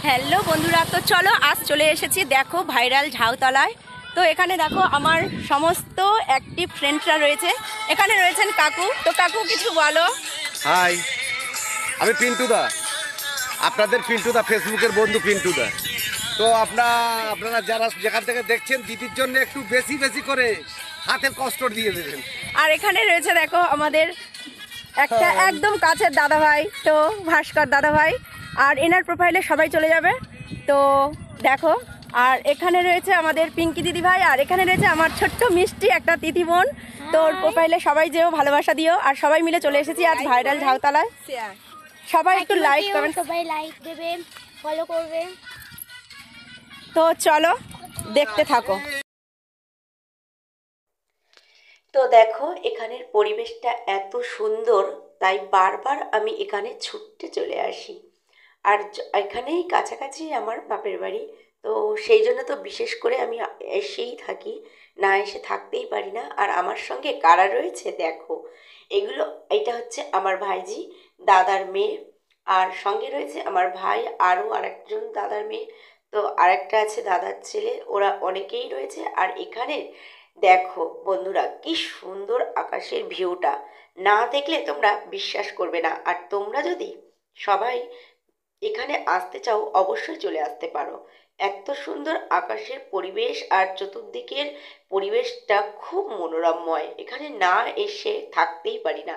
Hello বন্ধুরা, তো চলো আজ চলে এসেছি দেখো ভাইরাল ঝাউতলায়। তো এখানে দেখো আমার সমস্ত অ্যাক্টিভ ফ্রেন্ডসরা রয়েছে। এখানে রয়েছেন কাকু। তো কাকু কিছু বলো। হাই, আমি পিন্টুদা, আপনাদের পিন্টুদা, ফেসবুকের বন্ধু পিন্টুদা। তো আপনারা যারা যেখান থেকে দেখছেন, দিদির জন্য একটু বেশি বেশি করে হাতের কষ্ট দিয়ে দেবেন। আর এখানে রয়েছে দেখো আমাদের একটা একদম কাছের দাদাভাই, তো ভাস্কর দাদাভাই। আর এনার প্রোফাইলে সবাই চলে যাবে। তো দেখো, আর এখানে রয়েছে আমাদের পিঙ্কি দিদি ভাই, আর এখানে রয়েছে আমার ছোট্ট মিষ্টি একটা তিথি বোন। তো ওর প্রোফাইলে সবাই যেও, ভালোবাসা দিও। আর সবাই মিলে চলে এসেছি আজ ভাইরাল ঝাউতলায়। সবাই একটু লাইক কমেন্ট, সবাই লাইক দেবে, ফলো করবে। তো চলো দেখতে থাকো। তো দেখো এখানের পরিবেশটা এত সুন্দর, তাই বারবার আমি এখানে ছুটতে চলে আসি। আর এখানেই কাছাকাছি আমার বাপের বাড়ি। তো সেই জন্য তো বিশেষ করে আমি এসেই থাকি, না এসে থাকতেই পারি না। আর আমার সঙ্গে কারা রয়েছে দেখো, এটা হচ্ছে আমার ভাইজি, দাদার মেয়ে। আর সঙ্গে রয়েছে আমার ভাই, আরও আরেকজন দাদার মেয়ে। তো আরেকটা আছে দাদার ছেলে। ওরা অনেকেই রয়েছে। আর এখানে দেখো বন্ধুরা, কি সুন্দর আকাশের ভিউটা, না দেখলে তোমরা বিশ্বাস করবে না। আর তোমরা যদি সবাই এখানে আসতে চাও, অবশ্যই চলে আসতে পারো। এত সুন্দর আকাশের পরিবেশ আর চতুর্দিকের পরিবেশটা খুব মনোরমময়। এখানে না এসে থাকতেই পারি না।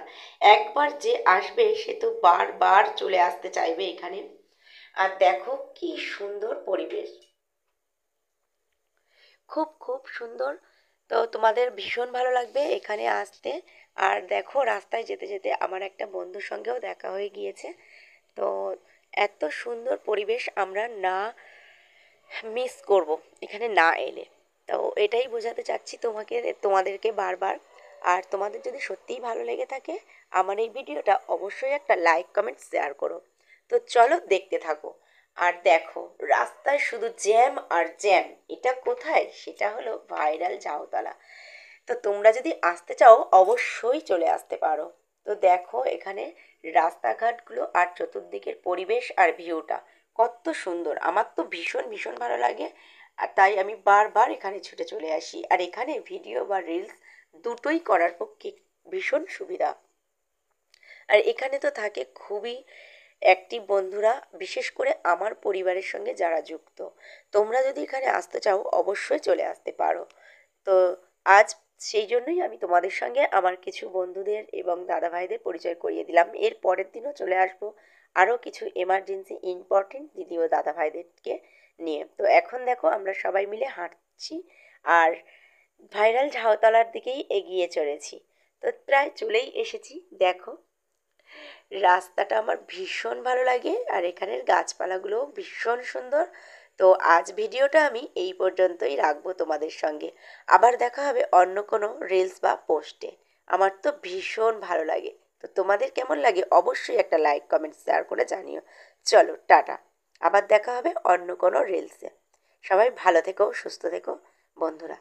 একবার যে আসবে সে তো বারবার চলে আসতে চাইবে এখানে। আর দেখো কি সুন্দর পরিবেশ, খুব খুব সুন্দর। তো তোমাদের ভীষণ ভালো লাগবে এখানে আসতে। আর দেখো রাস্তায় যেতে যেতে আমার একটা বন্ধুর সঙ্গেও দেখা হয়ে গিয়েছে। তো এত সুন্দর পরিবেশ আমরা না মিস করব এখানে না এলে। তো এটাই বোঝাতে চাচ্ছি তোমাদেরকে বারবার। আর তোমাদের যদি সত্যিই ভালো লেগে থাকে আমার এই ভিডিওটা, অবশ্যই একটা লাইক কমেন্ট শেয়ার করো। তো চলো দেখতে থাকো। আর দেখো রাস্তায় শুধু জ্যাম আর জ্যাম। এটা কোথায়? সেটা হলো ভাইরাল ঝাউতলা। তো তোমরা যদি আসতে চাও অবশ্যই চলে আসতে পারো। তো দেখো এখানে রাস্তাঘাটগুলো আর চতুর্দিকের পরিবেশ আর ভিউটা কত সুন্দর। আমার তো ভীষণ ভীষণ ভালো লাগে। আর তাই আমি বারবার এখানে ছুটে চলে আসি। আর এখানে ভিডিও বা রিলস দুটোই করার পক্ষে ভীষণ সুবিধা। আর এখানে তো থাকে খুবই অ্যাক্টিভ বন্ধুরা, বিশেষ করে আমার পরিবারের সঙ্গে যারা যুক্ত। তোমরা যদি এখানে আসতে চাও অবশ্যই চলে আসতে পারো। তো আজ সেই জন্যই আমি তোমাদের সঙ্গে আমার কিছু বন্ধুদের এবং দাদাভাইদের পরিচয় করিয়ে দিলাম। এর পরের দিনও চলে আসবো আরও কিছু এমার্জেন্সি ইম্পর্টেন্ট দিদি ও দাদাভাইদেরকে নিয়ে। তো এখন দেখো আমরা সবাই মিলে হাঁটছি আর ভাইরাল ঝাউতলার দিকেই এগিয়ে চলেছি। তো প্রায় চলেই এসেছি। দেখো রাস্তাটা আমার ভীষণ ভালো লাগে, আর এখানের গাছপালাগুলোও ভীষণ সুন্দর। তো আজ ভিডিওটা আমি এই পর্যন্তই রাখবো তোমাদের সঙ্গে। আবার দেখা হবে অন্য কোনো রিলস বা পোস্টে। আমার তো ভীষণ ভালো লাগে। তো তোমাদের কেমন লাগে অবশ্যই একটা লাইক কমেন্ট শেয়ার করে জানিও। চলো টাটা, আবার দেখা হবে অন্য কোনো রিলসে। সবাই ভালো থেকো, সুস্থ থেকো বন্ধুরা।